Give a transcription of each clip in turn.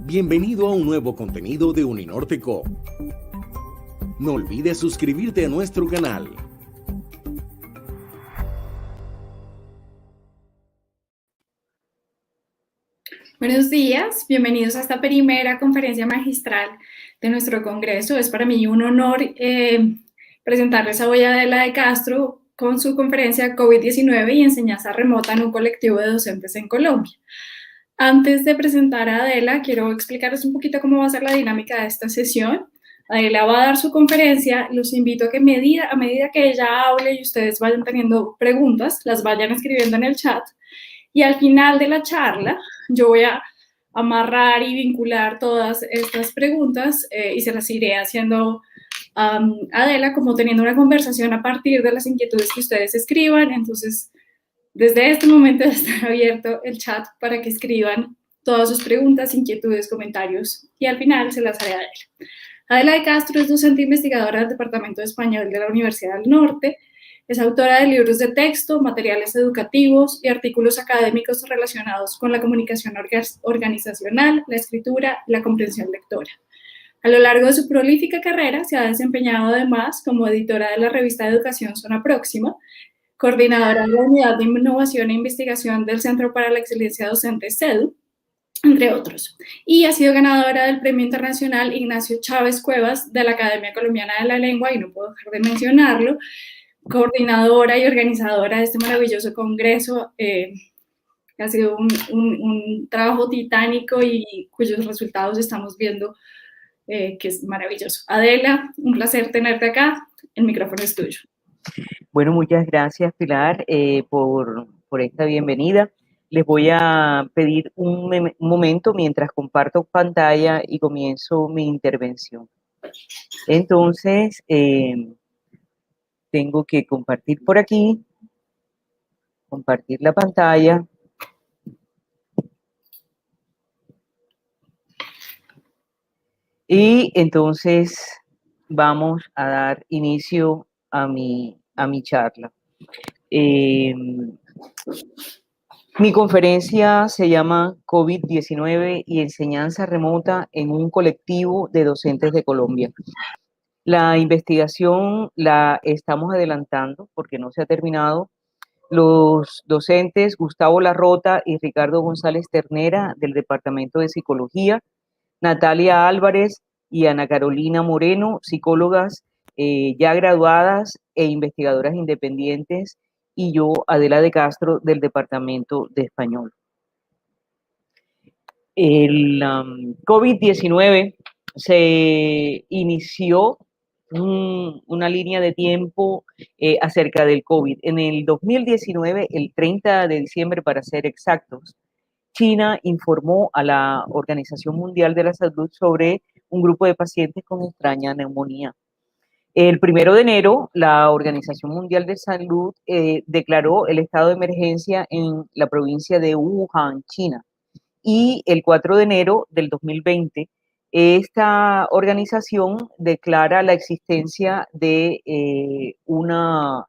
Bienvenido a un nuevo contenido de Uninorteco. No olvides suscribirte a nuestro canal. Buenos días, bienvenidos a esta primera conferencia magistral de nuestro congreso. Es para mí un honor presentarles a Adela de Castro con su conferencia COVID-19 y enseñanza remota en un colectivo de docentes en Colombia. Antes de presentar a Adela, quiero explicarles un poquito cómo va a ser la dinámica de esta sesión. Adela va a dar su conferencia. Los invito a que a medida que ella hable y ustedes vayan teniendo preguntas, las vayan escribiendo en el chat. Y al final de la charla, yo voy a amarrar y vincular todas estas preguntas y se las iré haciendo a Adela, como teniendo una conversación a partir de las inquietudes que ustedes escriban. Entonces, desde este momento está abierto el chat para que escriban todas sus preguntas, inquietudes, comentarios y al final se las haré a Adela. Adela de Castro es docente e investigadora del Departamento de Español de la Universidad del Norte. Es autora de libros de texto, materiales educativos y artículos académicos relacionados con la comunicación organizacional, la escritura y la comprensión lectora. A lo largo de su prolífica carrera se ha desempeñado además como editora de la revista de educación Zona Próxima, coordinadora de la Unidad de Innovación e Investigación del Centro para la Excelencia Docente CEDU, entre otros. Y ha sido ganadora del Premio Internacional Ignacio Chávez Cuevas de la Academia Colombiana de la Lengua, y no puedo dejar de mencionarlo, coordinadora y organizadora de este maravilloso congreso. Ha sido un trabajo titánico y cuyos resultados estamos viendo, que es maravilloso. Adela, un placer tenerte acá. El micrófono es tuyo. Bueno, muchas gracias, Pilar, por esta bienvenida. Les voy a pedir un momento mientras comparto pantalla y comienzo mi intervención. Entonces, tengo que compartir por aquí, compartir la pantalla. Y entonces vamos a dar inicio a mi charla. Mi conferencia se llama COVID-19 y enseñanza remota en un colectivo de docentes de Colombia. La investigación la estamos adelantando porque no se ha terminado. Los docentes Gustavo Larrota y Ricardo González Ternera del Departamento de Psicología, Natalia Álvarez y Ana Carolina Moreno, psicólogas ya graduadas e investigadoras independientes, y yo, Adela de Castro, del Departamento de Español. El COVID-19 se inició una línea de tiempo acerca del COVID. En el 2019, el 30 de diciembre para ser exactos, China informó a la Organización Mundial de la Salud sobre un grupo de pacientes con extraña neumonía. El 1 de enero, la Organización Mundial de Salud declaró el estado de emergencia en la provincia de Wuhan, China. Y el 4 de enero del 2020, esta organización declara la existencia de una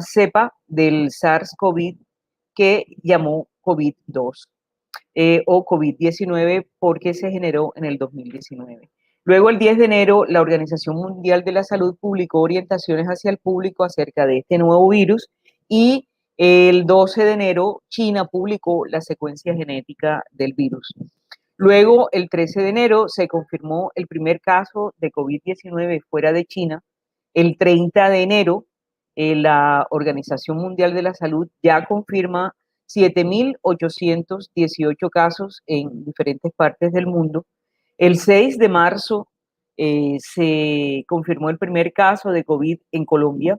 cepa del SARS-CoV que llamó COVID-2 o COVID-19 porque se generó en el 2019. Luego, el 10 de enero, la Organización Mundial de la Salud publicó orientaciones hacia el público acerca de este nuevo virus, y el 12 de enero China publicó la secuencia genética del virus. Luego, el 13 de enero, se confirmó el primer caso de COVID-19 fuera de China. El 30 de enero, la Organización Mundial de la Salud ya confirma 7.818 casos en diferentes partes del mundo. El 6 de marzo se confirmó el primer caso de COVID en Colombia.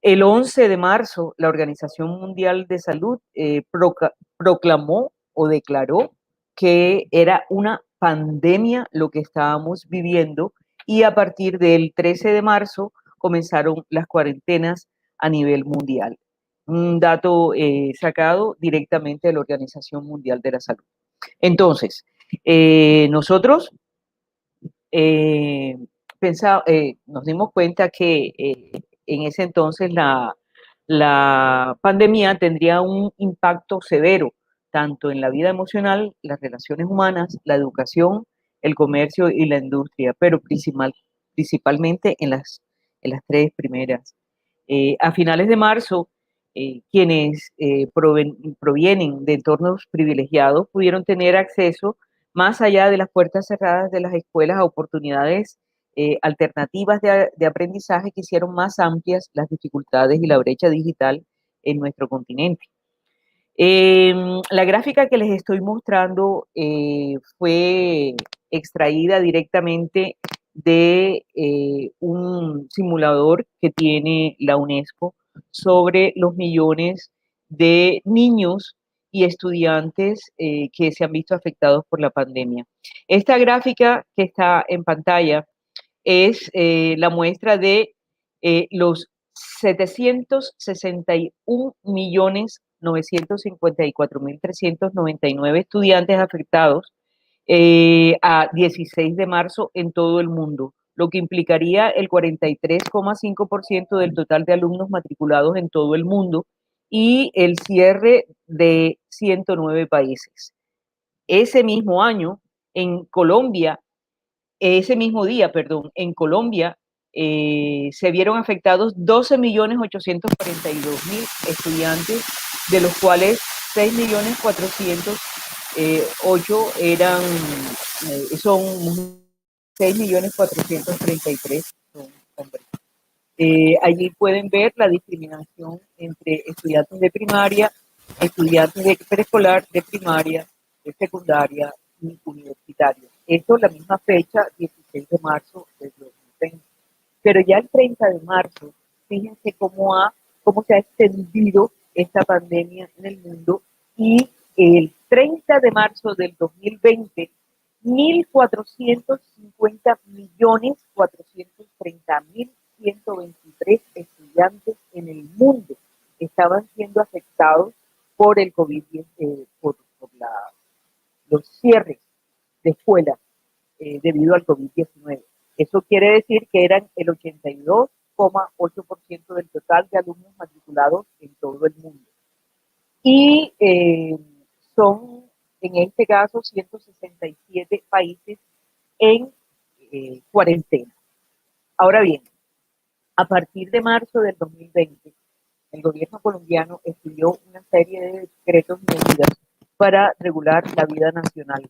El 11 de marzo, la Organización Mundial de Salud proclamó o declaró que era una pandemia lo que estábamos viviendo, y a partir del 13 de marzo comenzaron las cuarentenas a nivel mundial. Un dato sacado directamente de la Organización Mundial de la Salud. Entonces, nosotros nos dimos cuenta que en ese entonces la pandemia tendría un impacto severo tanto en la vida emocional, las relaciones humanas, la educación, el comercio y la industria, pero principalmente en las tres primeras. A finales de marzo, quienes provienen de entornos privilegiados pudieron tener acceso más allá de las puertas cerradas de las escuelas a oportunidades alternativas de aprendizaje que hicieron más amplias las dificultades y la brecha digital en nuestro continente. La gráfica que les estoy mostrando fue extraída directamente de un simulador que tiene la UNESCO sobre los millones de niños y estudiantes que se han visto afectados por la pandemia. Esta gráfica que está en pantalla es la muestra de los 761.954.399 estudiantes afectados a 16 de marzo en todo el mundo, lo que implicaría el 43,5% del total de alumnos matriculados en todo el mundo y el cierre de 109 países. Ese mismo año, en Colombia, ese mismo día, perdón, en Colombia se vieron afectados 12.842.000 estudiantes, de los cuales 6.408.000 eran, son 6.433.000 son hombres. Allí pueden ver la discriminación entre estudiantes de primaria, estudiantes de preescolar, de primaria, de secundaria y universitarios. Esto es la misma fecha, 16 de marzo del 2020. Pero ya el 30 de marzo, fíjense cómo se ha extendido esta pandemia en el mundo, y el 30 de marzo del 2020, 1.450.430.123 estudiantes en el mundo estaban siendo afectados por el COVID, por los cierres de escuelas debido al COVID-19. Eso quiere decir que eran el 82,8% del total de alumnos matriculados en todo el mundo. Y son, en este caso, 167 países en cuarentena. Ahora bien, a partir de marzo del 2020, el gobierno colombiano expidió una serie de decretos y medidas para regular la vida nacional.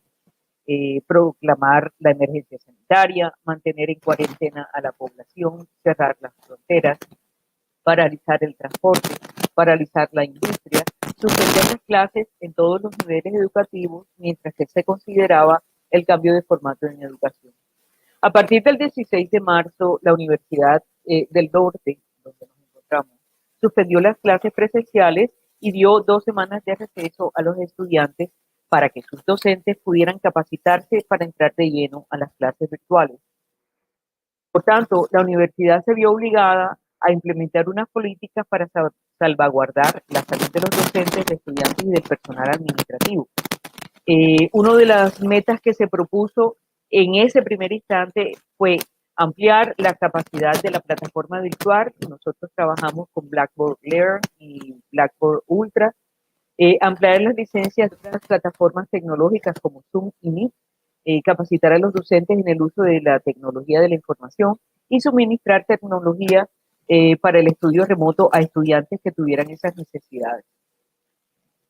Proclamar la emergencia sanitaria, mantener en cuarentena a la población, cerrar las fronteras, paralizar el transporte, paralizar la industria, suspender las clases en todos los niveles educativos mientras que se consideraba el cambio de formato en educación. A partir del 16 de marzo, la Universidad del Norte, donde nos encontramos, suspendió las clases presenciales y dio 2 semanas de receso a los estudiantes para que sus docentes pudieran capacitarse para entrar de lleno a las clases virtuales. Por tanto, la universidad se vio obligada a implementar unas políticas para salvaguardar la salud de los docentes, de estudiantes y del personal administrativo. Una de las metas que se propuso en ese primer instante fue ampliar la capacidad de la plataforma virtual. Nosotros trabajamos con Blackboard Learn y Blackboard Ultra. Ampliar las licencias de otras plataformas tecnológicas como Zoom y Meet, capacitar a los docentes en el uso de la tecnología de la información y suministrar tecnología para el estudio remoto a estudiantes que tuvieran esas necesidades.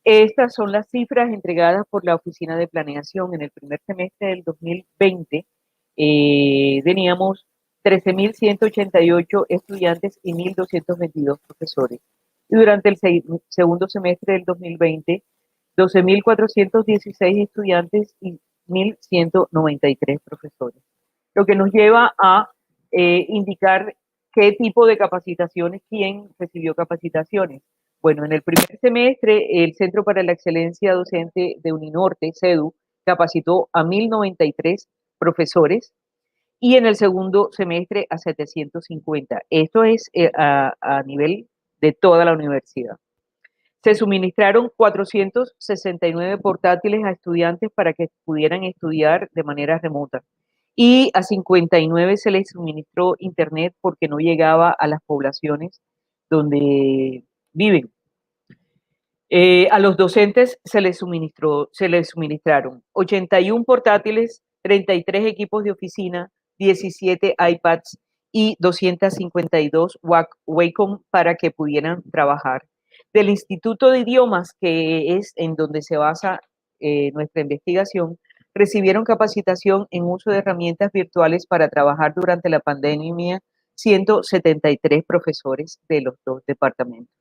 Estas son las cifras entregadas por la Oficina de Planeación. En el primer semestre del 2020 teníamos 13.188 estudiantes y 1.222 profesores. Y durante el segundo semestre del 2020, 12.416 estudiantes y 1.193 profesores. Lo que nos lleva a indicar qué tipo de capacitaciones, quién recibió capacitaciones. Bueno, en el primer semestre, el Centro para la Excelencia Docente de Uninorte, CEDU, capacitó a 1.093 profesores y en el segundo semestre a 750. Esto es a nivel de toda la universidad. Se suministraron 469 portátiles a estudiantes para que pudieran estudiar de manera remota. Y a 59 se les suministró internet porque no llegaba a las poblaciones donde viven. A los docentes se les suministraron 81 portátiles, 33 equipos de oficina, 17 iPads y 252 Wacom para que pudieran trabajar. Del Instituto de Idiomas, que es en donde se basa nuestra investigación, recibieron capacitación en uso de herramientas virtuales para trabajar durante la pandemia 173 profesores de los dos departamentos.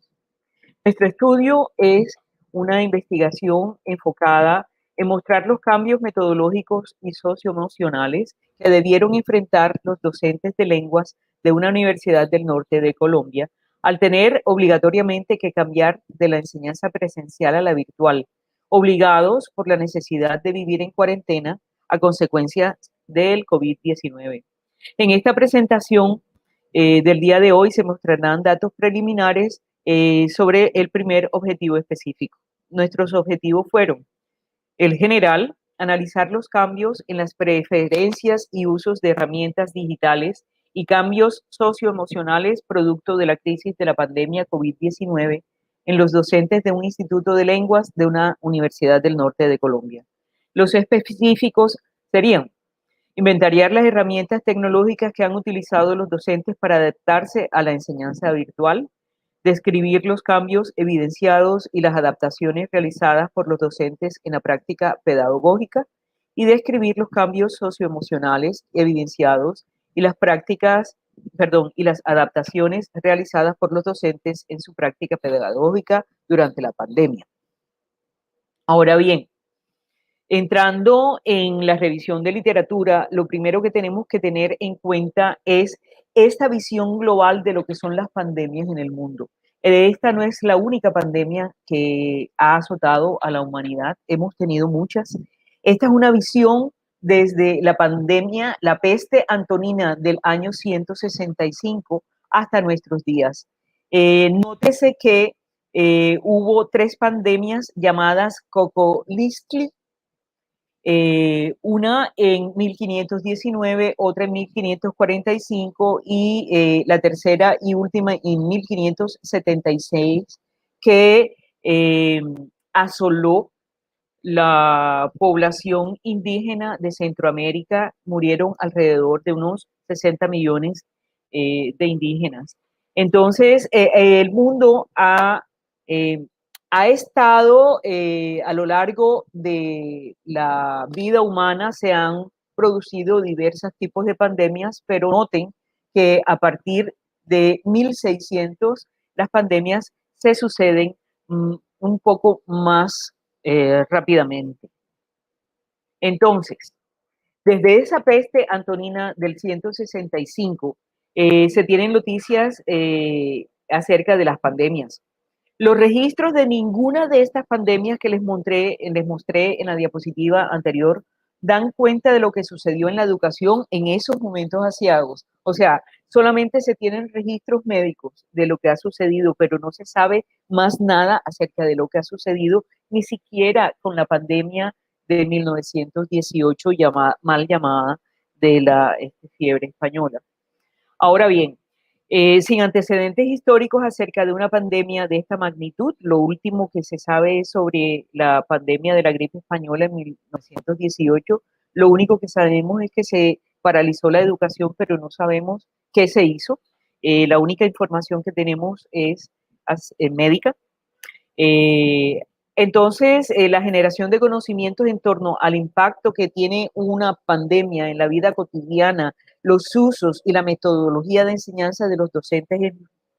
Nuestro estudio es una investigación enfocada en mostrar los cambios metodológicos y socioemocionales que debieron enfrentar los docentes de lenguas de una universidad del norte de Colombia al tener obligatoriamente que cambiar de la enseñanza presencial a la virtual, obligados por la necesidad de vivir en cuarentena a consecuencia del COVID-19. En esta presentación del día de hoy se mostrarán datos preliminares sobre el primer objetivo específico. Nuestros objetivos fueron el general, analizar los cambios en las preferencias y usos de herramientas digitales y cambios socioemocionales producto de la crisis de la pandemia COVID-19 en los docentes de un instituto de lenguas de una universidad del norte de Colombia. Los específicos serían inventariar las herramientas tecnológicas que han utilizado los docentes para adaptarse a la enseñanza virtual, describir los cambios evidenciados y las adaptaciones realizadas por los docentes en la práctica pedagógica y describir los cambios socioemocionales evidenciados y las y las adaptaciones realizadas por los docentes en su práctica pedagógica durante la pandemia. Ahora bien, entrando en la revisión de literatura, lo primero que tenemos que tener en cuenta es esta visión global de lo que son las pandemias en el mundo. Esta no es la única pandemia que ha azotado a la humanidad, hemos tenido muchas. Esta es una visión desde la pandemia, la peste antonina del año 165 hasta nuestros días. Nótese que hubo 3 pandemias llamadas Cocolistli, una en 1519, otra en 1545 y la tercera y última en 1576, que asoló la población indígena de Centroamérica. Murieron alrededor de unos 60 millones de indígenas. Entonces, el mundo ha estado a lo largo de la vida humana, se han producido diversos tipos de pandemias, pero noten que a partir de 1600 las pandemias se suceden un poco más rápidamente. Entonces, desde esa peste antonina del 165 se tienen noticias acerca de las pandemias. Los registros de ninguna de estas pandemias que les mostré en la diapositiva anterior dan cuenta de lo que sucedió en la educación en esos momentos aciagos. O sea, solamente se tienen registros médicos de lo que ha sucedido, pero no se sabe más nada acerca de lo que ha sucedido, ni siquiera con la pandemia de 1918, mal llamada de la fiebre española. Ahora bien, sin antecedentes históricos acerca de una pandemia de esta magnitud, lo último que se sabe es sobre la pandemia de la gripe española en 1918. Lo único que sabemos es que se paralizó la educación, pero no sabemos qué se hizo. La única información que tenemos es médica. Entonces, la generación de conocimientos en torno al impacto que tiene una pandemia en la vida cotidiana, los usos y la metodología de enseñanza de los docentes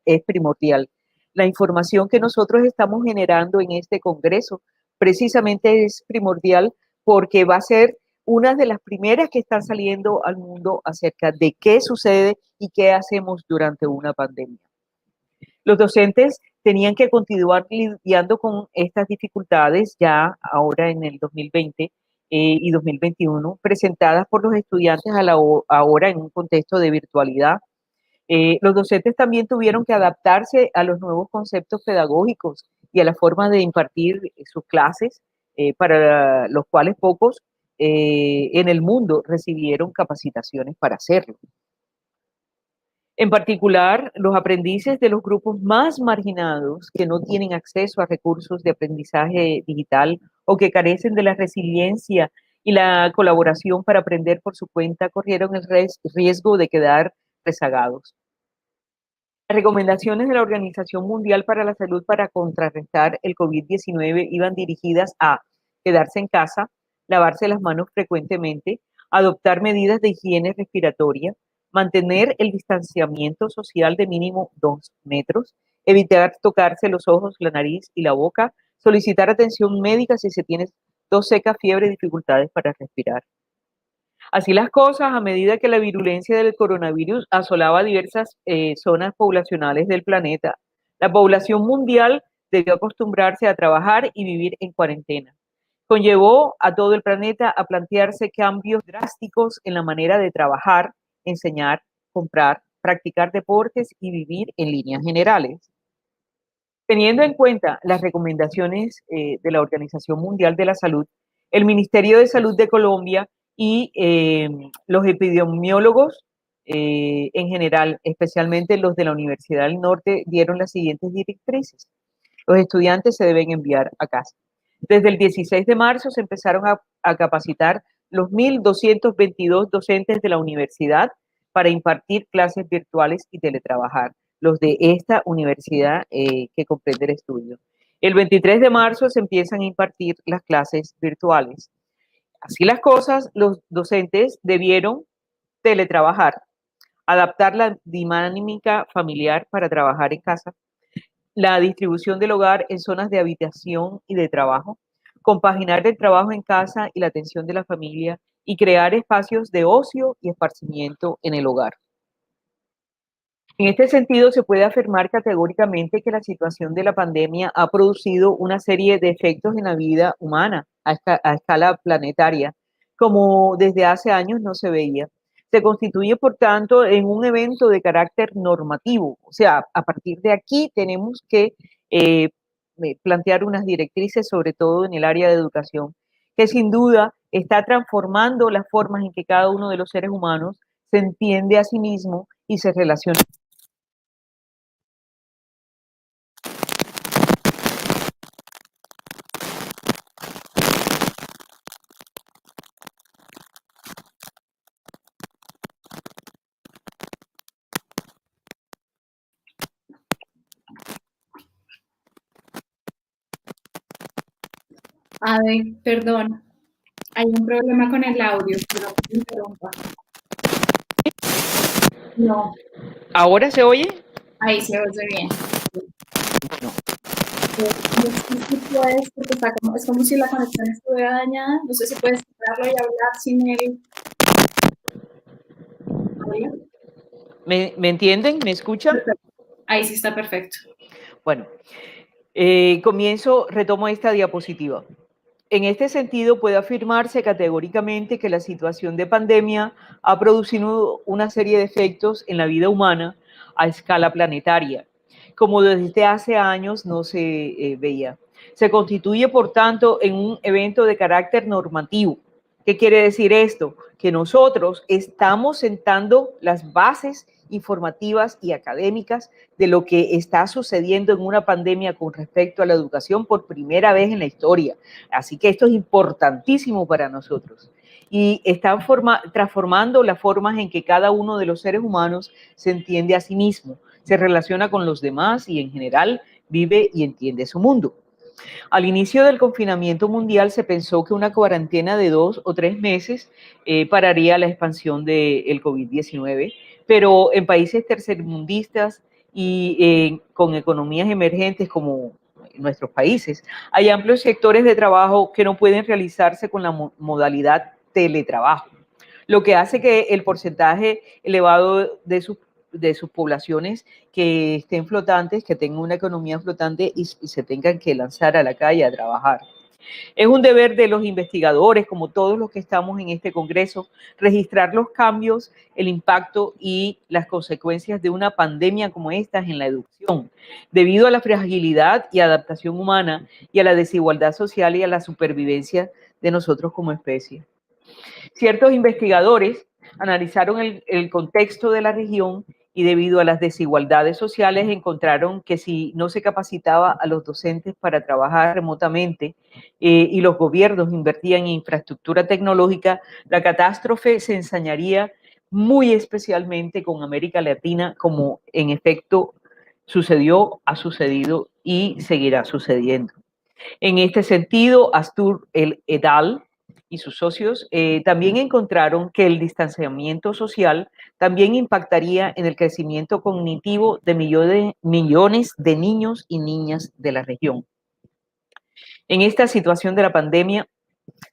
es primordial. La información que nosotros estamos generando en este congreso precisamente es primordial porque va a ser una de las primeras que están saliendo al mundo acerca de qué sucede y qué hacemos durante una pandemia. Los docentes tenían que continuar lidiando con estas dificultades ya ahora en el 2020 y 2021, presentadas por los estudiantes ahora en un contexto de virtualidad. Los docentes también tuvieron que adaptarse a los nuevos conceptos pedagógicos y a la forma de impartir sus clases, para los cuales pocos en el mundo recibieron capacitaciones para hacerlo. En particular, los aprendices de los grupos más marginados que no tienen acceso a recursos de aprendizaje digital o que carecen de la resiliencia y la colaboración para aprender por su cuenta corrieron el riesgo de quedar rezagados. Las recomendaciones de la Organización Mundial para la Salud para contrarrestar el COVID-19 iban dirigidas a quedarse en casa, lavarse las manos frecuentemente, adoptar medidas de higiene respiratoria, mantener el distanciamiento social de mínimo 2 metros, evitar tocarse los ojos, la nariz y la boca, solicitar atención médica si se tiene tos seca, fiebre y dificultades para respirar. Así las cosas, a medida que la virulencia del coronavirus asolaba diversas zonas poblacionales del planeta, la población mundial debió acostumbrarse a trabajar y vivir en cuarentena. Conllevó a todo el planeta a plantearse cambios drásticos en la manera de trabajar, enseñar, comprar, practicar deportes y vivir en líneas generales. Teniendo en cuenta las recomendaciones de la Organización Mundial de la Salud, el Ministerio de Salud de Colombia y los epidemiólogos en general, especialmente los de la Universidad del Norte, dieron las siguientes directrices. Los estudiantes se deben enviar a casa. Desde el 16 de marzo se empezaron a capacitar los 1.222 docentes de la universidad para impartir clases virtuales y teletrabajar, los de esta universidad que comprende el estudio. El 23 de marzo se empiezan a impartir las clases virtuales. Así las cosas, los docentes debieron teletrabajar, adaptar la dinámica familiar para trabajar en casa, la distribución del hogar en zonas de habitación y de trabajo, compaginar el trabajo en casa y la atención de la familia y crear espacios de ocio y esparcimiento en el hogar. En este sentido, se puede afirmar categóricamente que la situación de la pandemia ha producido una serie de efectos en la vida humana a escala planetaria, como desde hace años no se veía. Se constituye, por tanto, en un evento de carácter normativo. O sea, a partir de aquí tenemos que plantear unas directrices, sobre todo en el área de educación, que sin duda está transformando las formas en que cada uno de los seres humanos se entiende a sí mismo y se relaciona. Ade, perdón, hay un problema con el audio, pero no te interrumpa. No. ¿Ahora se oye? Ahí se oye bien. Bueno. No sé si puedes, porque es como si la conexión estuviera dañada. No sé si puedes quitarlo y hablar sin él. ¿Me entienden? ¿Me escuchan? Perfecto. Ahí sí está perfecto. Bueno, retomo esta diapositiva. En este sentido, puede afirmarse categóricamente que la situación de pandemia ha producido una serie de efectos en la vida humana a escala planetaria, como desde hace años no se veía. Se constituye, por tanto, en un evento de carácter normativo. ¿Qué quiere decir esto? Que nosotros estamos sentando las bases informativas y académicas de lo que está sucediendo en una pandemia con respecto a la educación por primera vez en la historia. Así que esto es importantísimo para nosotros. Y están transformando las formas en que cada uno de los seres humanos se entiende a sí mismo, se relaciona con los demás y en general vive y entiende su mundo. Al inicio del confinamiento mundial se pensó que una cuarentena de 2 o 3 meses pararía la expansión del COVID-19, pero en países tercermundistas y con economías emergentes como nuestros países, hay amplios sectores de trabajo que no pueden realizarse con la modalidad teletrabajo, lo que hace que el porcentaje elevado de sus poblaciones que estén flotantes, que tengan una economía flotante y se tengan que lanzar a la calle a trabajar. Es un deber de los investigadores, como todos los que estamos en este congreso, registrar los cambios, el impacto y las consecuencias de una pandemia como esta en la educación, debido a la fragilidad y adaptación humana y a la desigualdad social y a la supervivencia de nosotros como especie. Ciertos investigadores analizaron el contexto de la región y debido a las desigualdades sociales encontraron que si no se capacitaba a los docentes para trabajar remotamente y los gobiernos invertían en infraestructura tecnológica, la catástrofe se ensañaría muy especialmente con América Latina, como en efecto sucedió, ha sucedido y seguirá sucediendo. En este sentido, Astur et al. Y sus socios también encontraron que el distanciamiento social también impactaría en el crecimiento cognitivo de millones de niños y niñas de la región. En esta situación de la pandemia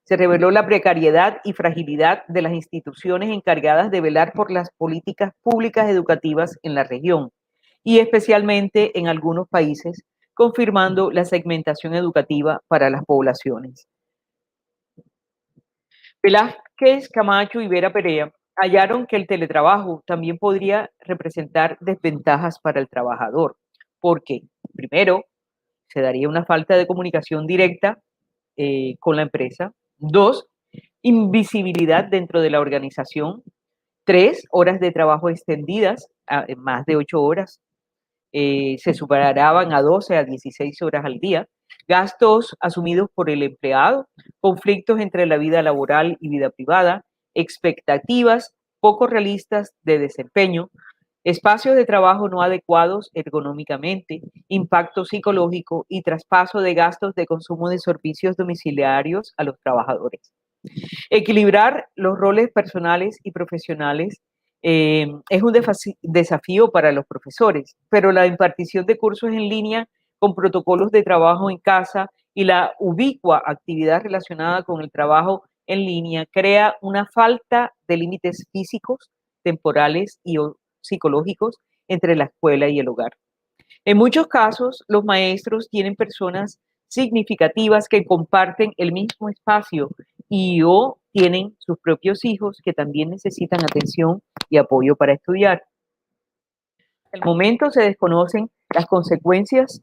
se reveló la precariedad y fragilidad de las instituciones encargadas de velar por las políticas públicas educativas en la región y especialmente en algunos países, confirmando la segmentación educativa para las poblaciones. Velázquez Camacho y Vera Perea hallaron que el teletrabajo también podría representar desventajas para el trabajador, porque, primero, se daría una falta de comunicación directa con la empresa. 2, invisibilidad dentro de la organización. 3, horas de trabajo extendidas, más de 8 horas. Se superaban a 12 a 16 horas al día. Gastos asumidos por el empleado, conflictos entre la vida laboral y vida privada, expectativas poco realistas de desempeño, espacios de trabajo no adecuados ergonómicamente, impacto psicológico y traspaso de gastos de consumo de servicios domiciliarios a los trabajadores. Equilibrar los roles personales y profesionales es un desafío para los profesores, pero la impartición de cursos en línea con protocolos de trabajo en casa y la ubicua actividad relacionada con el trabajo en línea crea una falta de límites físicos, temporales y psicológicos entre la escuela y el hogar. En muchos casos, los maestros tienen personas significativas que comparten el mismo espacio y o tienen sus propios hijos que también necesitan atención y apoyo para estudiar. En el momento se desconocen las consecuencias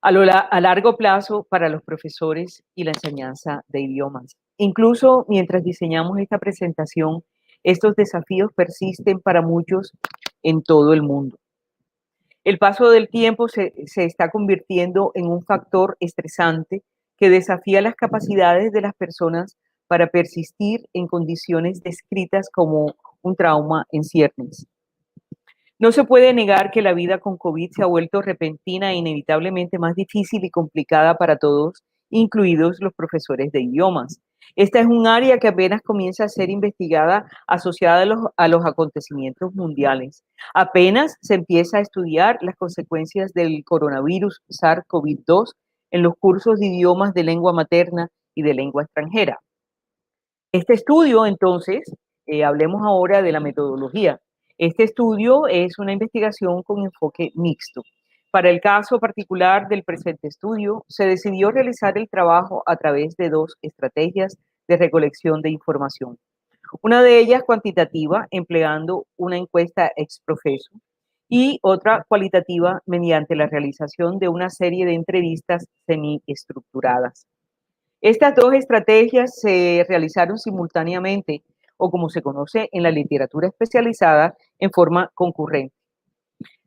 a largo plazo para los profesores y la enseñanza de idiomas. Incluso mientras diseñamos esta presentación, estos desafíos persisten para muchos en todo el mundo. El paso del tiempo se está convirtiendo en un factor estresante que desafía las capacidades de las personas para persistir en condiciones descritas como un trauma en ciernes. No se puede negar que la vida con COVID se ha vuelto repentina e inevitablemente más difícil y complicada para todos, incluidos los profesores de idiomas. Esta es un área que apenas comienza a ser investigada asociada a los acontecimientos mundiales. Apenas se empieza a estudiar las consecuencias del coronavirus SARS-CoV-2 en los cursos de idiomas de lengua materna y de lengua extranjera. Este estudio, entonces, hablemos ahora de la metodología. Este estudio es una investigación con enfoque mixto. Para el caso particular del presente estudio, se decidió realizar el trabajo a través de 2 estrategias de recolección de información. Una de ellas cuantitativa, empleando una encuesta ex profeso, y otra cualitativa mediante la realización de una serie de entrevistas semiestructuradas. Estas 2 estrategias se realizaron simultáneamente, o como se conoce en la literatura especializada, en forma concurrente.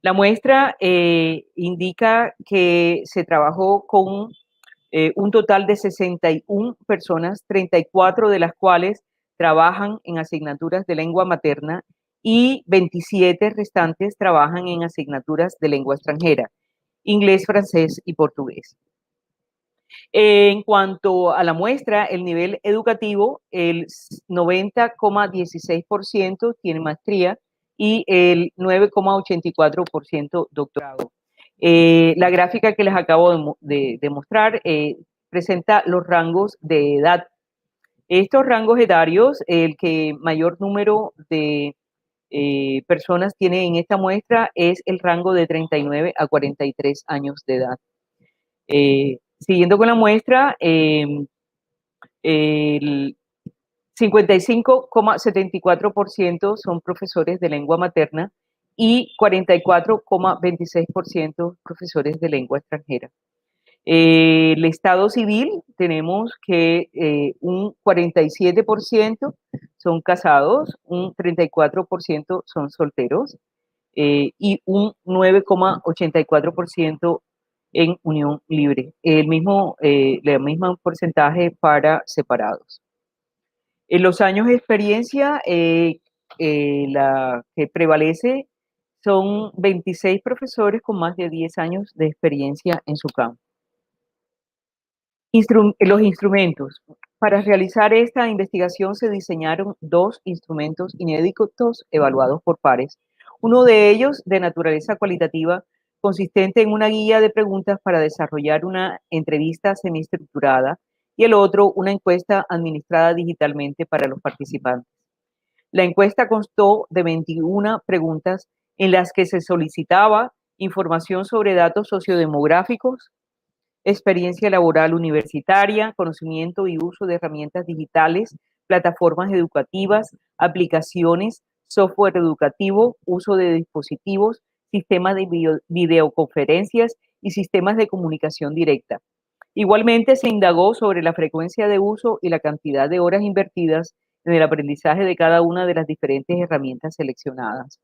La muestra indica que se trabajó con un total de 61 personas, 34 de las cuales trabajan en asignaturas de lengua materna y 27 restantes trabajan en asignaturas de lengua extranjera, inglés, francés y portugués. En cuanto a la muestra, el nivel educativo, el 90,16% tiene maestría y el 9,84% doctorado. La gráfica que les acabo de mostrar presenta los rangos de edad. Estos rangos etarios, el que mayor número de personas tiene en esta muestra es el rango de 39 a 43 años de edad. Siguiendo con la muestra, el 55,74% son profesores de lengua materna y 44,26% profesores de lengua extranjera. El estado civil, tenemos que un 47% son casados, un 34% son solteros y un 9,84% en unión libre. El mismo porcentaje para separados. En los años de experiencia, la que prevalece son 26 profesores con más de 10 años de experiencia en su campo. Los instrumentos. Para realizar esta investigación se diseñaron 2 instrumentos inéditos evaluados por pares. Uno de ellos, de naturaleza cualitativa, consistente en una guía de preguntas para desarrollar una entrevista semiestructurada, y el otro, una encuesta administrada digitalmente para los participantes. La encuesta constó de 21 preguntas en las que se solicitaba información sobre datos sociodemográficos, experiencia laboral universitaria, conocimiento y uso de herramientas digitales, plataformas educativas, aplicaciones, software educativo, uso de dispositivos, sistemas de videoconferencias y sistemas de comunicación directa. Igualmente se indagó sobre la frecuencia de uso y la cantidad de horas invertidas en el aprendizaje de cada una de las diferentes herramientas seleccionadas.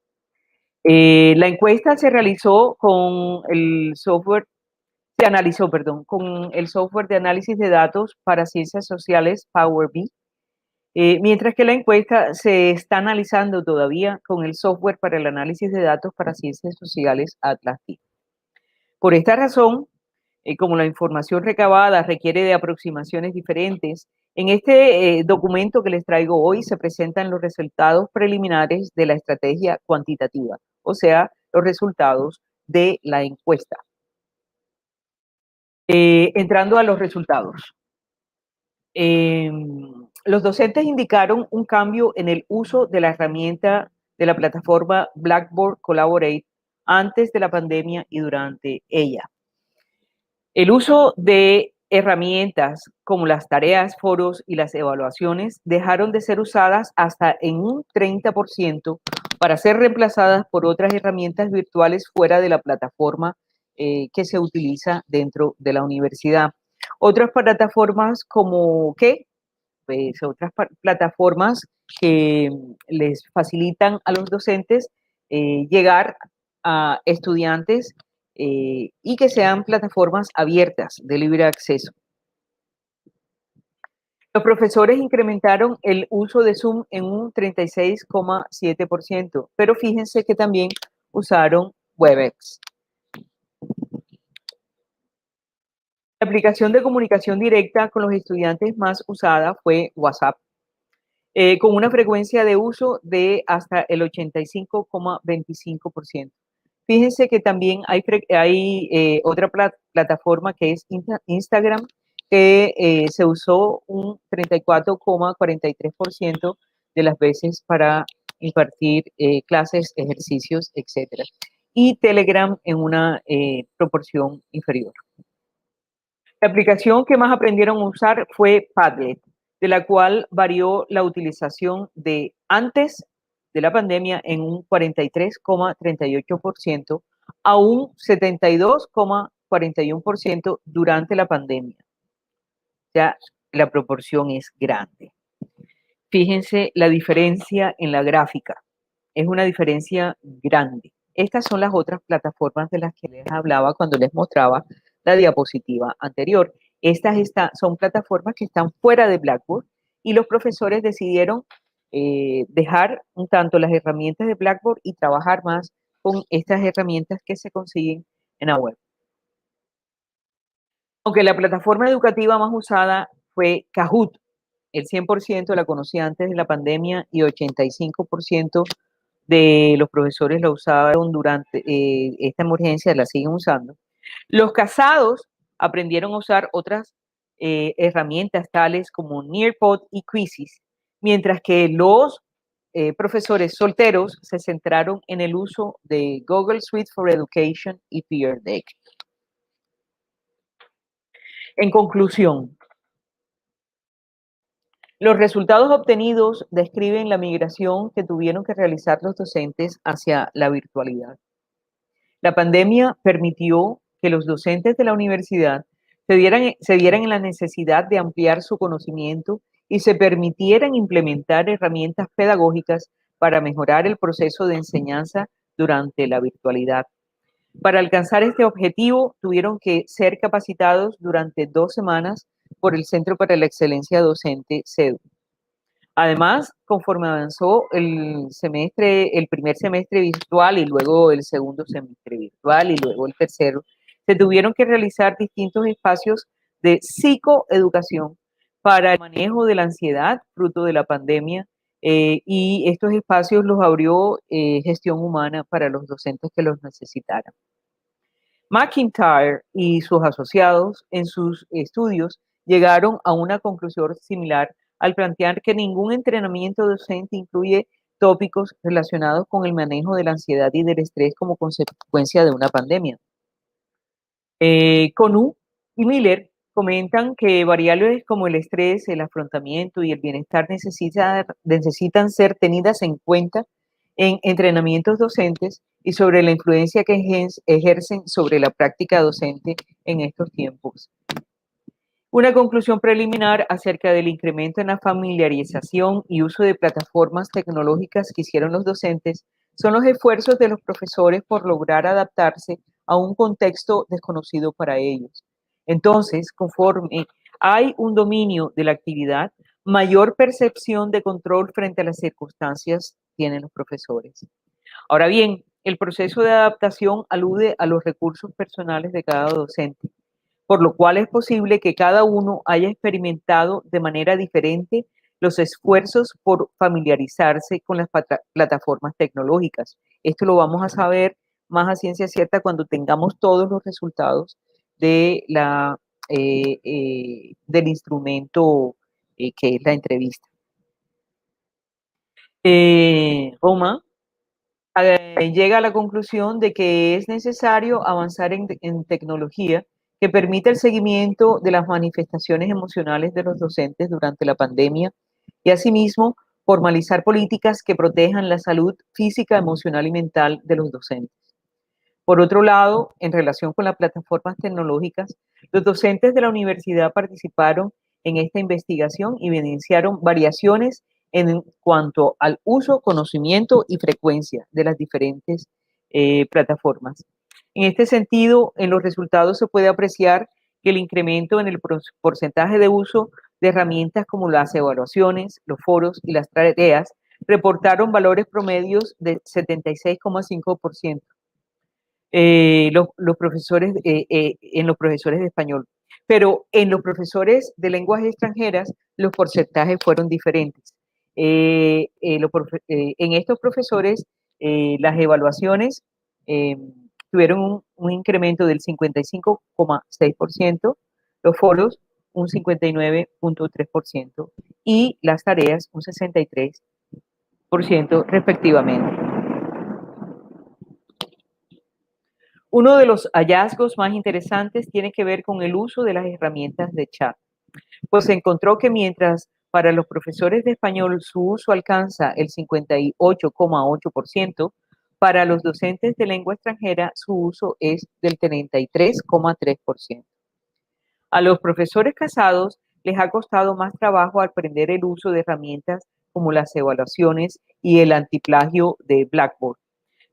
La encuesta se realizó con el software con el software de análisis de datos para ciencias sociales Power BI, mientras que la encuesta se está analizando todavía con el software para el análisis de datos para ciencias sociales Atlas TI. Por esta razón, como la información recabada requiere de aproximaciones diferentes, en este documento que les traigo hoy se presentan los resultados preliminares de la estrategia cuantitativa, o sea, los resultados de la encuesta. Entrando a los resultados. Los docentes indicaron un cambio en el uso de la herramienta de la plataforma Blackboard Collaborate antes de la pandemia y durante ella. El uso de herramientas como las tareas, foros y las evaluaciones dejaron de ser usadas hasta en un 30% para ser reemplazadas por otras herramientas virtuales fuera de la plataforma que se utiliza dentro de la universidad. Otras plataformas como otras plataformas que les facilitan a los docentes llegar a estudiantes y que sean plataformas abiertas de libre acceso. Los profesores incrementaron el uso de Zoom en un 36,7%, pero fíjense que también usaron Webex. La aplicación de comunicación directa con los estudiantes más usada fue WhatsApp, con una frecuencia de uso de hasta el 85,25%. Fíjense que también hay otra plataforma que es Instagram, que se usó un 34,43% de las veces para impartir clases, ejercicios, etc. Y Telegram en una proporción inferior. La aplicación que más aprendieron a usar fue Padlet, de la cual varió la utilización de antes de la pandemia en un 43,38% a un 72,41% durante la pandemia. Ya la proporción es grande. Fíjense la diferencia en la gráfica. Es una diferencia grande. Estas son las otras plataformas de las que les hablaba cuando les mostraba la diapositiva anterior. Son plataformas que están fuera de Blackboard y los profesores decidieron dejar un tanto las herramientas de Blackboard y trabajar más con estas herramientas que se consiguen en la web. Aunque la plataforma educativa más usada fue Kahoot, el 100% la conocía antes de la pandemia y 85% de los profesores la usaron durante esta emergencia, la siguen usando. Los casados aprendieron a usar otras herramientas tales como Nearpod y Quizzes, mientras que los profesores solteros se centraron en el uso de Google Suite for Education y Peer Deck. En conclusión, los resultados obtenidos describen la migración que tuvieron que realizar los docentes hacia la virtualidad. La pandemia permitió que los docentes de la universidad se vieran en la necesidad de ampliar su conocimiento y se permitieran implementar herramientas pedagógicas para mejorar el proceso de enseñanza durante la virtualidad. Para alcanzar este objetivo, tuvieron que ser capacitados durante 2 semanas por el Centro para la Excelencia Docente, CEDU. Además, conforme avanzó el primer semestre virtual y luego el segundo semestre virtual y luego el tercero, se tuvieron que realizar distintos espacios de psicoeducación para el manejo de la ansiedad fruto de la pandemia, y estos espacios los abrió Gestión Humana para los docentes que los necesitaran. McIntyre y sus asociados en sus estudios llegaron a una conclusión similar al plantear que ningún entrenamiento docente incluye tópicos relacionados con el manejo de la ansiedad y del estrés como consecuencia de una pandemia. Conú y Miller comentan que variables como el estrés, el afrontamiento y el bienestar necesitan ser tenidas en cuenta en entrenamientos docentes y sobre la influencia que ejercen sobre la práctica docente en estos tiempos. Una conclusión preliminar acerca del incremento en la familiarización y uso de plataformas tecnológicas que hicieron los docentes son los esfuerzos de los profesores por lograr adaptarse a un contexto desconocido para ellos. Entonces, conforme hay un dominio de la actividad, mayor percepción de control frente a las circunstancias tienen los profesores. Ahora bien, el proceso de adaptación alude a los recursos personales de cada docente, por lo cual es posible que cada uno haya experimentado de manera diferente los esfuerzos por familiarizarse con las plataformas tecnológicas. Esto lo vamos a saber más a ciencia cierta cuando tengamos todos los resultados de del instrumento que es la entrevista. Roma llega a la conclusión de que es necesario avanzar en tecnología que permita el seguimiento de las manifestaciones emocionales de los docentes durante la pandemia y asimismo formalizar políticas que protejan la salud física, emocional y mental de los docentes. Por otro lado, en relación con las plataformas tecnológicas, los docentes de la universidad participaron en esta investigación y evidenciaron variaciones en cuanto al uso, conocimiento y frecuencia de las diferentes plataformas. En este sentido, en los resultados se puede apreciar que el incremento en el porcentaje de uso de herramientas como las evaluaciones, los foros y las tareas reportaron valores promedios de 76,5%. Los profesores, en los profesores de español. Pero en los profesores de lenguas extranjeras, los porcentajes fueron diferentes. En estos profesores, las evaluaciones tuvieron un incremento del 55,6%, los foros un 59,3% y las tareas un 63% respectivamente. Uno de los hallazgos más interesantes tiene que ver con el uso de las herramientas de chat, pues se encontró que mientras para los profesores de español su uso alcanza el 58,8%, para los docentes de lengua extranjera su uso es del 33,3%. A los profesores casados les ha costado más trabajo aprender el uso de herramientas como las evaluaciones y el antiplagio de Blackboard,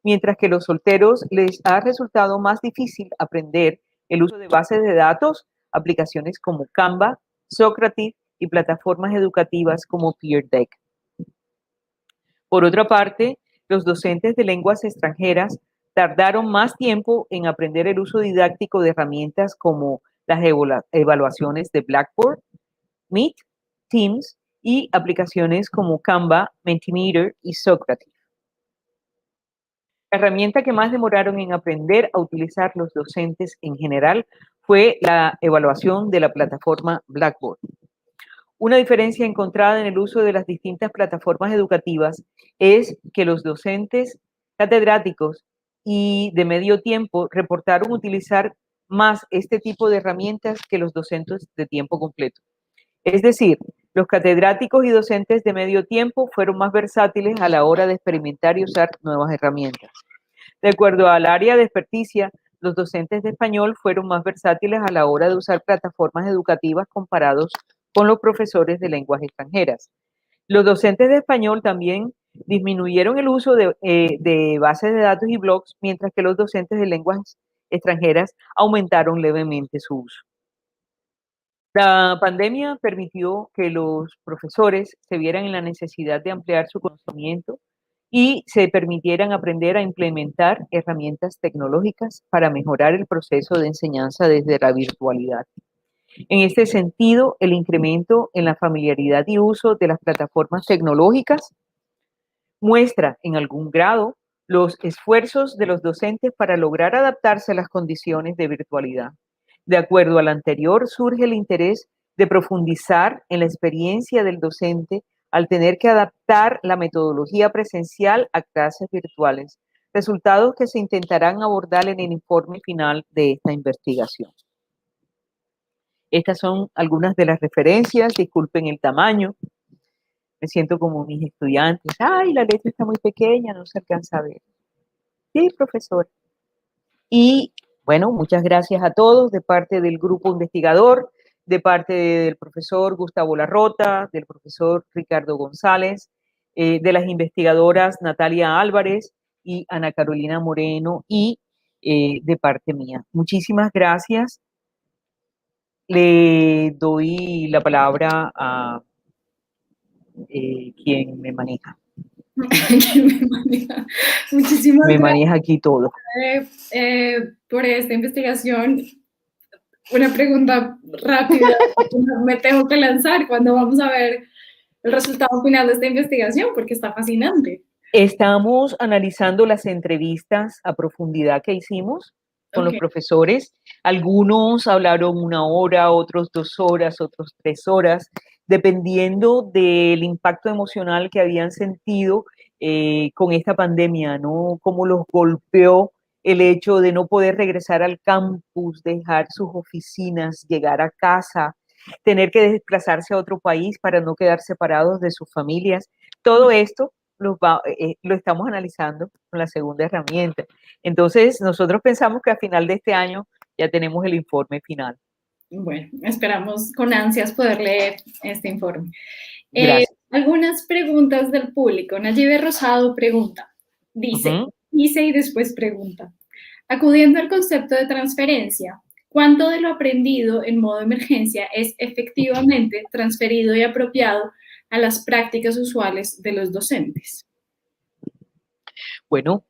mientras que a los solteros les ha resultado más difícil aprender el uso de bases de datos, aplicaciones como Canva, Socrative y plataformas educativas como PeerDeck. Por otra parte, los docentes de lenguas extranjeras tardaron más tiempo en aprender el uso didáctico de herramientas como las evaluaciones de Blackboard, Meet, Teams y aplicaciones como Canva, Mentimeter y Socrative. La herramienta que más demoraron en aprender a utilizar los docentes en general fue la evaluación de la plataforma Blackboard. Una diferencia encontrada en el uso de las distintas plataformas educativas es que los docentes catedráticos y de medio tiempo reportaron utilizar más este tipo de herramientas que los docentes de tiempo completo. Es decir, los catedráticos y docentes de medio tiempo fueron más versátiles a la hora de experimentar y usar nuevas herramientas. De acuerdo al área de experticia, los docentes de español fueron más versátiles a la hora de usar plataformas educativas comparados con los profesores de lenguas extranjeras. Los docentes de español también disminuyeron el uso de bases de datos y blogs, mientras que los docentes de lenguas extranjeras aumentaron levemente su uso. La pandemia permitió que los profesores se vieran en la necesidad de ampliar su conocimiento y se permitieran aprender a implementar herramientas tecnológicas para mejorar el proceso de enseñanza desde la virtualidad. En este sentido, el incremento en la familiaridad y uso de las plataformas tecnológicas muestra en algún grado los esfuerzos de los docentes para lograr adaptarse a las condiciones de virtualidad. De acuerdo al anterior, surge el interés de profundizar en la experiencia del docente al tener que adaptar la metodología presencial a clases virtuales, resultados que se intentarán abordar en el informe final de esta investigación. Estas son algunas de las referencias, disculpen el tamaño, me siento como mis estudiantes, ay, la letra está muy pequeña, no se alcanza a ver. Sí, profesor. Y bueno, muchas gracias a todos de parte del grupo investigador, de parte del profesor Gustavo Larrota, del profesor Ricardo González, de las investigadoras Natalia Álvarez y Ana Carolina Moreno y de parte mía. Muchísimas gracias. Le doy la palabra a quien me maneja. Muchísimas me gracias maneja aquí todo. Por esta investigación. Una pregunta rápida, me tengo que lanzar. ¿Cuándo vamos a ver el resultado final de esta investigación? Porque está fascinante. Estamos analizando las entrevistas a profundidad que hicimos con los profesores. Algunos hablaron 1 hora, otros 2 horas, otros 3 horas, dependiendo del impacto emocional que habían sentido con esta pandemia, ¿no? Cómo los golpeó el hecho de no poder regresar al campus, dejar sus oficinas, llegar a casa, tener que desplazarse a otro país para no quedar separados de sus familias. Todo esto lo estamos analizando con la segunda herramienta. Entonces, nosotros pensamos que a final de este año ya tenemos el informe final. Bueno, esperamos con ansias poder leer este informe. Algunas preguntas del público. Nayibe Rosado pregunta, dice, dice y después pregunta, acudiendo al concepto de transferencia, ¿cuánto de lo aprendido en modo emergencia es efectivamente transferido y apropiado a las prácticas usuales de los docentes? Bueno,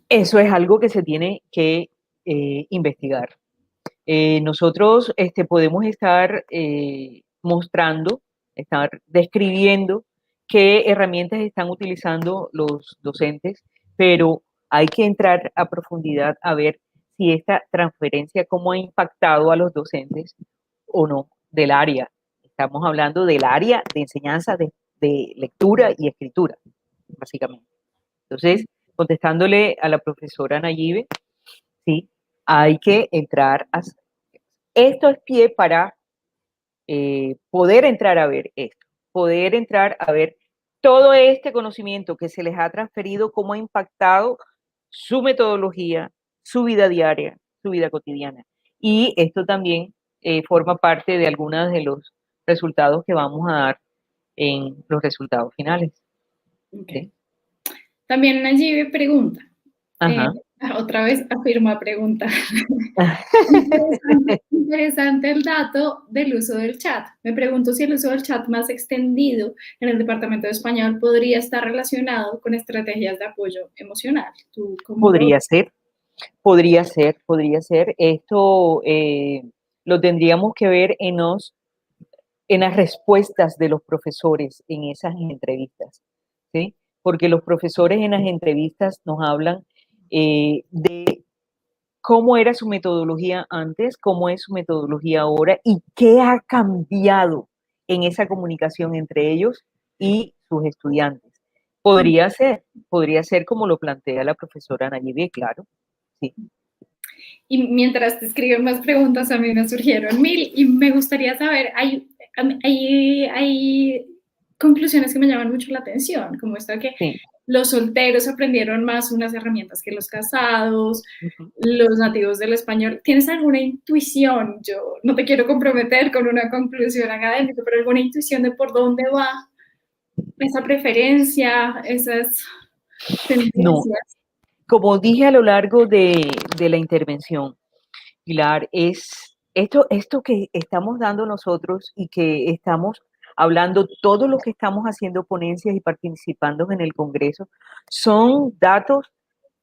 eso es algo que se tiene que investigar. Nosotros podemos estar mostrando, estar describiendo qué herramientas están utilizando los docentes, pero hay que entrar a profundidad a ver si esta transferencia, cómo ha impactado a los docentes o no del área. Estamos hablando del área de enseñanza de lectura y escritura, básicamente. Entonces, contestándole a la profesora Nayibe, sí, hay que entrar a... Esto es pie para poder entrar a ver esto, poder entrar a ver todo este conocimiento que se les ha transferido, cómo ha impactado su metodología, su vida diaria, su vida cotidiana. Y esto también forma parte de algunos de los resultados que vamos a dar en los resultados finales. Okay. También Nayibe pregunta, otra vez afirma pregunta. Interesante el dato del uso del chat. Me pregunto si el uso del chat más extendido en el Departamento de Español podría estar relacionado con estrategias de apoyo emocional. Podría ser. Esto lo tendríamos que ver en las respuestas de los profesores en esas entrevistas, ¿sí? Porque los profesores en las entrevistas nos hablan de cómo era su metodología antes, cómo es su metodología ahora y qué ha cambiado en esa comunicación entre ellos y sus estudiantes. Podría ser como lo plantea la profesora Nayibe, claro, sí. Y mientras te escriben más preguntas, a mí me surgieron 1000 y me gustaría saber, hay conclusiones que me llaman mucho la atención, como esto de que Sí. los solteros aprendieron más unas herramientas que los casados, los nativos del español. ¿Tienes alguna intuición? Yo no te quiero comprometer con una conclusión académica, pero alguna intuición de por dónde va esa preferencia, esas No, tendencias. como dije a lo largo de la intervención, Pilar, es esto que estamos dando nosotros y que estamos hablando, todos los que estamos haciendo ponencias y participando en el Congreso, son datos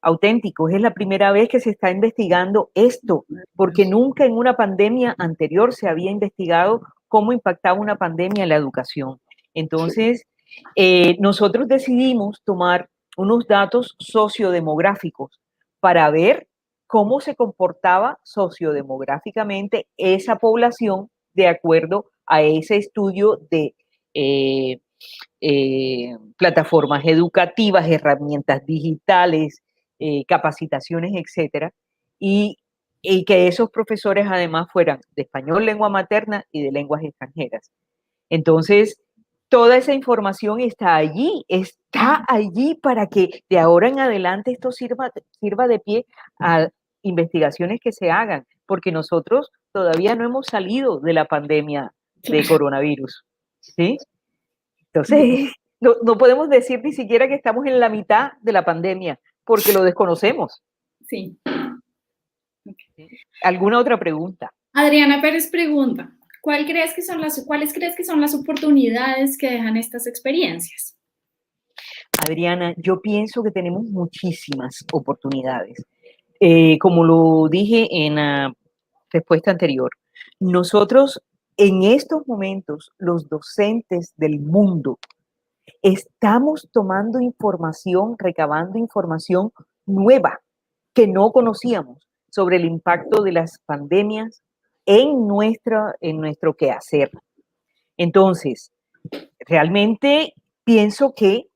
auténticos. Es la primera vez que se está investigando esto, porque nunca en una pandemia anterior se había investigado cómo impactaba una pandemia en la educación. Entonces, nosotros decidimos tomar unos datos sociodemográficos para ver cómo se comportaba sociodemográficamente esa población de acuerdo a ese estudio de plataformas educativas, herramientas digitales, capacitaciones, etcétera, y que esos profesores además fueran de español, lengua materna y de lenguas extranjeras. Entonces, toda esa información está allí para que de ahora en adelante esto sirva de pie a investigaciones que se hagan, porque nosotros todavía no hemos salido de la pandemia de coronavirus, ¿sí? Entonces, no podemos decir ni siquiera que estamos en la mitad de la pandemia, porque lo desconocemos. Sí. ¿Alguna otra pregunta? Adriana Pérez pregunta, ¿cuáles crees que son las oportunidades que dejan estas experiencias? Adriana, yo pienso que tenemos muchísimas oportunidades. Como lo dije en la respuesta anterior, nosotros en estos momentos, los docentes del mundo, estamos tomando información, recabando información nueva que no conocíamos sobre el impacto de las pandemias en nuestro quehacer. Entonces, realmente pienso que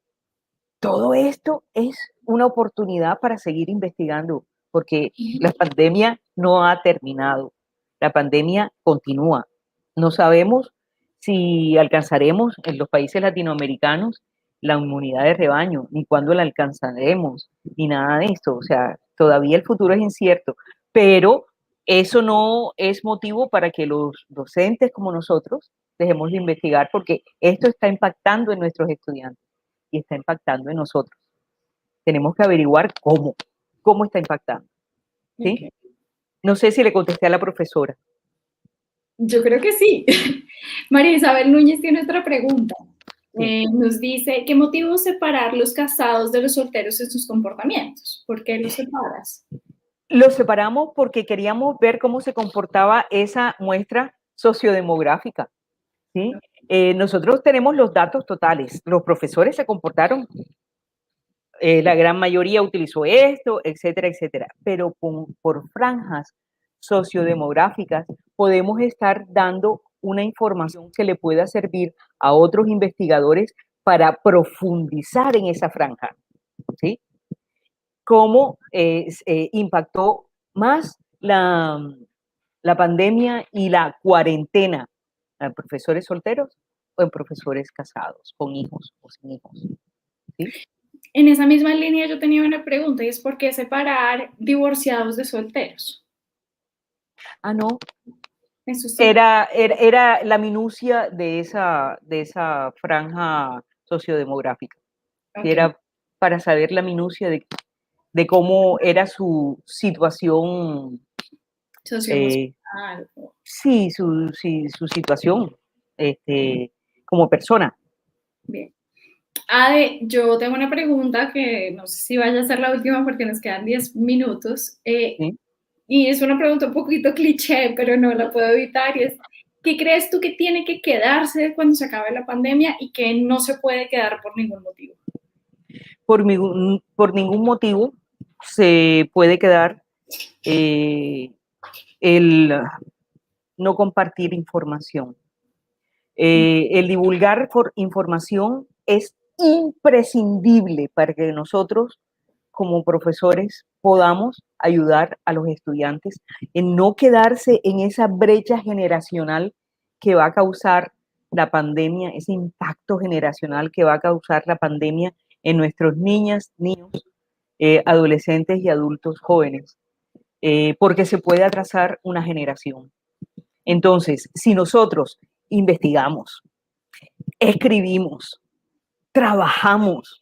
todo esto es una oportunidad para seguir investigando, porque la pandemia no ha terminado, la pandemia continúa. No sabemos si alcanzaremos en los países latinoamericanos la inmunidad de rebaño, ni cuándo la alcanzaremos, ni nada de esto. O sea, todavía el futuro es incierto, pero eso no es motivo para que los docentes como nosotros dejemos de investigar, porque esto está impactando en nuestros estudiantes y está impactando en nosotros. Tenemos que averiguar cómo está impactando. ¿Sí? Okay. No sé si le contesté a la profesora. Yo creo que sí. María Isabel Núñez tiene otra pregunta. Sí. Nos dice, ¿qué motivo separar los casados de los solteros en sus comportamientos? ¿Por qué los separas? Los separamos porque queríamos ver cómo se comportaba esa muestra sociodemográfica. ¿Sí? Nosotros tenemos los datos totales. Los profesores se comportaron, la gran mayoría utilizó esto, etcétera, etcétera. Pero por franjas sociodemográficas podemos estar dando una información que le pueda servir a otros investigadores para profundizar en esa franja. ¿Sí? Cómo impactó más la pandemia y la cuarentena en profesores solteros o en profesores casados, con hijos o sin hijos. ¿Sí? En esa misma línea yo tenía una pregunta y es ¿por qué separar divorciados de solteros? Ah, no. Eso sí. Era la minucia de esa franja sociodemográfica. Okay. Era para saber la minucia de cómo era su situación. Sí, su situación como persona. Bien. Ade, yo tengo una pregunta que no sé si vaya a ser la última porque nos quedan 10 minutos. ¿Sí? Y es una pregunta un poquito cliché, pero no la puedo evitar. Y es, ¿qué crees tú que tiene que quedarse cuando se acabe la pandemia y que no se puede quedar por ningún motivo? Por ningún motivo se puede quedar el no compartir información. El divulgar información es imprescindible para que nosotros como profesores podamos ayudar a los estudiantes en no quedarse en esa brecha generacional que va a causar la pandemia, ese impacto generacional que va a causar la pandemia en nuestros niñas, niños, adolescentes y adultos jóvenes, porque se puede atrasar una generación. Entonces, si nosotros investigamos, escribimos, trabajamos,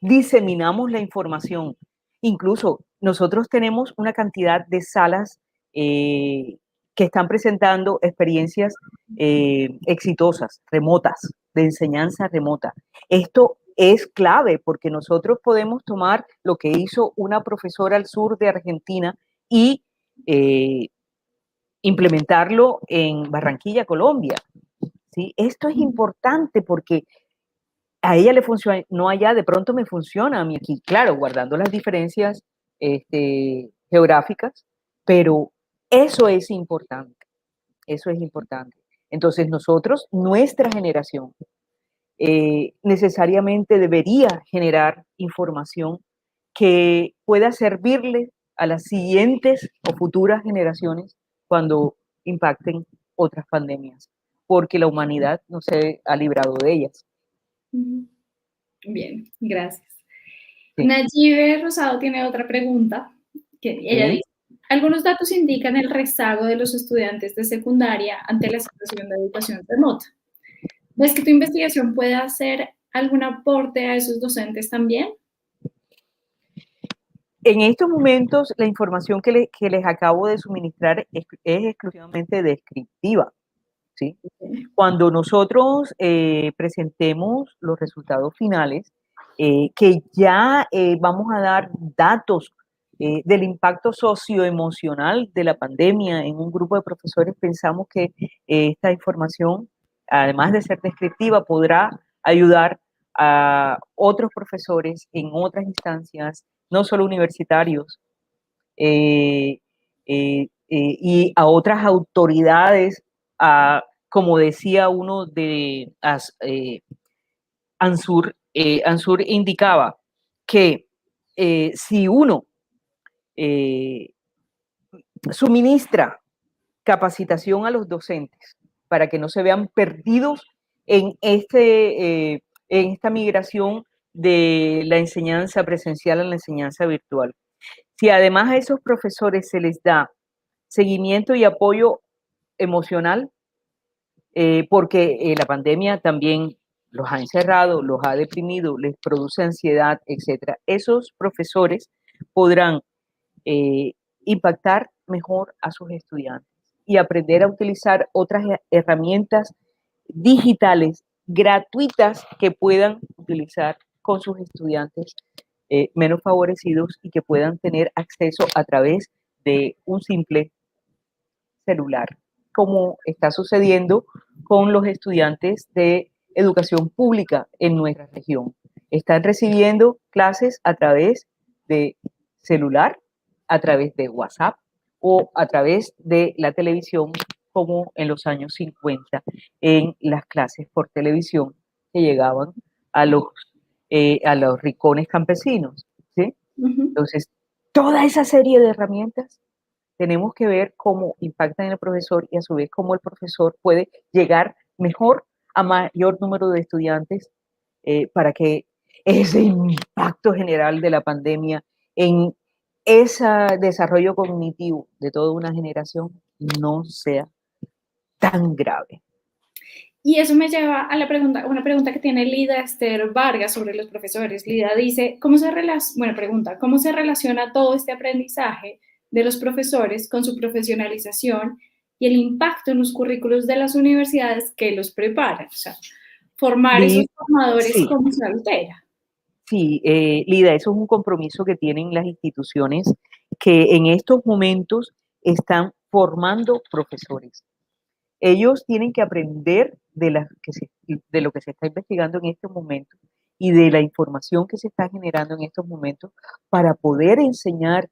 diseminamos la información, incluso nosotros tenemos una cantidad de salas que están presentando experiencias exitosas, remotas, de enseñanza remota. Esto es clave porque nosotros podemos tomar lo que hizo una profesora al sur de Argentina y implementarlo en Barranquilla, Colombia. ¿Sí? Esto es importante porque a ella le funcionó allá, de pronto me funciona a mí aquí, claro, guardando las diferencias geográficas, pero eso es importante, eso es importante. Entonces nosotros, nuestra generación, necesariamente debería generar información que pueda servirle a las siguientes o futuras generaciones cuando impacten otras pandemias, porque la humanidad no se ha librado de ellas. Bien, gracias. Sí. Nayibe Rosado tiene otra pregunta, que ella dice, algunos datos indican el rezago de los estudiantes de secundaria ante la situación de educación remota. ¿Ves que tu investigación puede hacer algún aporte a esos docentes también? En estos momentos, la información que les acabo de suministrar es exclusivamente descriptiva. ¿Sí? Cuando nosotros presentemos los resultados finales, que ya vamos a dar datos del impacto socioemocional de la pandemia en un grupo de profesores, pensamos que esta información, además de ser descriptiva, podrá ayudar a otros profesores en otras instancias, no solo universitarios, y a otras autoridades, como decía uno de Ansur, Ansur indicaba que si uno suministra capacitación a los docentes para que no se vean perdidos en esta migración de la enseñanza presencial a la enseñanza virtual. Si además a esos profesores se les da seguimiento y apoyo emocional, porque la pandemia también los ha encerrado, los ha deprimido, les produce ansiedad, etc. Esos profesores podrán impactar mejor a sus estudiantes y aprender a utilizar otras herramientas digitales gratuitas que puedan utilizar con sus estudiantes menos favorecidos y que puedan tener acceso a través de un simple celular, como está sucediendo con los estudiantes de educación pública en nuestra región. Están recibiendo clases a través de celular, a través de WhatsApp o a través de la televisión, como en los años 50, en las clases por televisión que llegaban a los rincones campesinos, ¿sí? Entonces, toda esa serie de herramientas tenemos que ver cómo impactan en el profesor y a su vez cómo el profesor puede llegar mejor a mayor número de estudiantes para que ese impacto general de la pandemia en ese desarrollo cognitivo de toda una generación no sea tan grave. Y eso me lleva a una pregunta que tiene Lida Esther Vargas sobre los profesores. Lida dice, ¿cómo se relaciona todo este aprendizaje de los profesores con su profesionalización y el impacto en los currículos de las universidades que los preparan? O sea, formar esos formadores, sí. ¿cómo se altera? Sí, Lida, eso es un compromiso que tienen las instituciones que en estos momentos están formando profesores. Ellos tienen que aprender de lo que se está investigando en estos momentos y de la información que se está generando en estos momentos para poder enseñar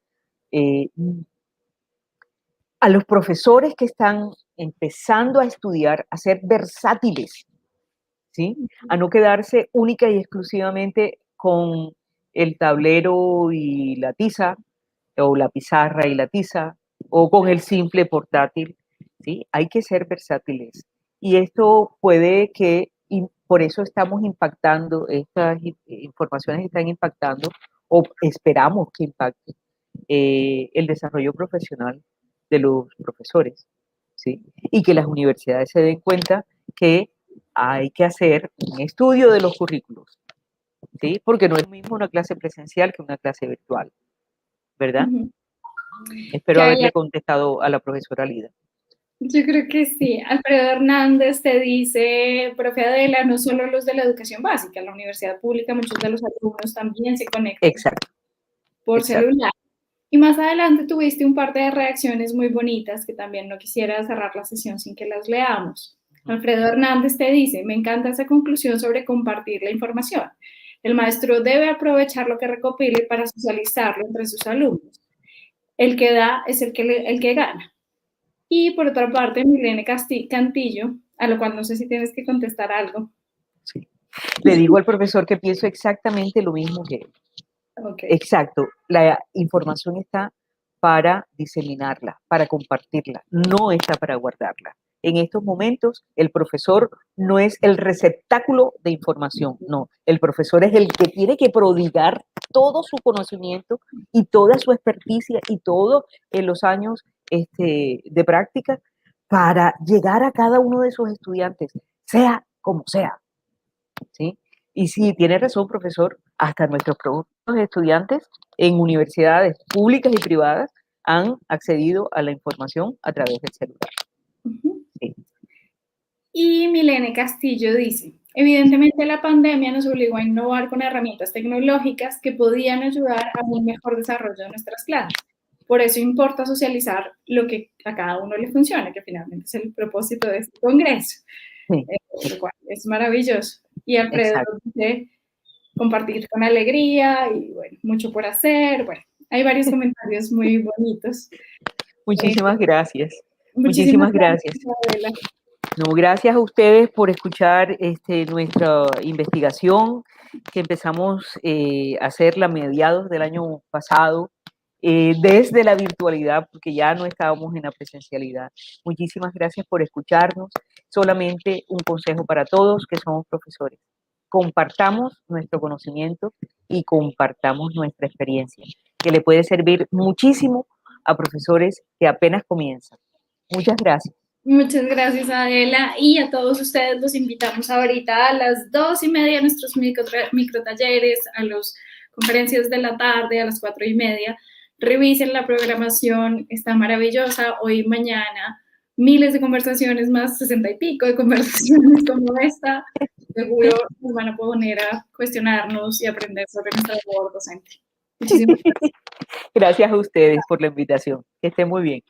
a los profesores que están empezando a estudiar a ser versátiles, ¿sí? A no quedarse única y exclusivamente con el tablero y la tiza, o la pizarra y la tiza, o con el simple portátil, ¿sí? Hay que ser versátiles. Y esto puede que, y por eso estamos impactando, estas informaciones están impactando, o esperamos que impacten el desarrollo profesional de los profesores, ¿sí? Y que las universidades se den cuenta que hay que hacer un estudio de los currículos, ¿sí? Porque no es lo mismo una clase presencial que una clase virtual, ¿verdad? Ujú. Espero Que haberle contestado a la profesora Lida. Yo creo que sí. Alfredo Hernández te dice, profe Adela, no solo los de la educación básica, en la universidad pública muchos de los alumnos también se conectan Exacto. por Exacto. celular. Y más adelante tuviste un par de reacciones muy bonitas que también no quisiera cerrar la sesión sin que las leamos. Alfredo Hernández te dice, me encanta esa conclusión sobre compartir la información. El maestro debe aprovechar lo que recopile para socializarlo entre sus alumnos. El que da es el que gana. Y por otra parte, Milene Cantillo, a lo cual no sé si tienes que contestar algo. Sí. Le digo al profesor que pienso exactamente lo mismo que él. Okay. Exacto. La información está para diseminarla, para compartirla, no está para guardarla. En estos momentos, el profesor no es el receptáculo de información, no. El profesor es el que tiene que prodigar todo su conocimiento y toda su experticia y todo en los años de práctica para llegar a cada uno de sus estudiantes, sea como sea, ¿sí? Y sí, tiene razón, profesor, hasta nuestros propios estudiantes en universidades públicas y privadas han accedido a la información a través del celular. Uh-huh. Sí. Y Milene Castillo dice, evidentemente la pandemia nos obligó a innovar con herramientas tecnológicas que podían ayudar a un mejor desarrollo de nuestras clases. Por eso importa socializar lo que a cada uno le funciona, que finalmente es el propósito de este congreso. Sí. Lo cual es maravilloso. Y Alfredo dice, compartir con alegría y bueno, mucho por hacer. Bueno, hay varios comentarios muy bonitos. Muchísimas gracias. Muchísimas gracias. Adela. No, gracias a ustedes por escuchar nuestra investigación que empezamos a hacerla a mediados del año pasado, desde la virtualidad, porque ya no estábamos en la presencialidad. Muchísimas gracias por escucharnos. Solamente un consejo para todos que somos profesores. Compartamos nuestro conocimiento y compartamos nuestra experiencia, que le puede servir muchísimo a profesores que apenas comienzan. Muchas gracias. Muchas gracias, Adela, y a todos ustedes los invitamos ahorita a las 2:30 a nuestros microtalleres, a las conferencias de la tarde, a las 4:30. Revisen la programación, está maravillosa. Hoy y mañana, miles de conversaciones más, 60 y pico de conversaciones como esta. Seguro nos van a poner a cuestionarnos y aprender sobre nuestra labor docente. Muchísimas gracias. Gracias a ustedes por la invitación. Que estén muy bien.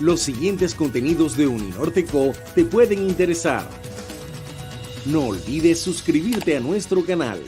Los siguientes contenidos de Uninorteco te pueden interesar. No olvides suscribirte a nuestro canal.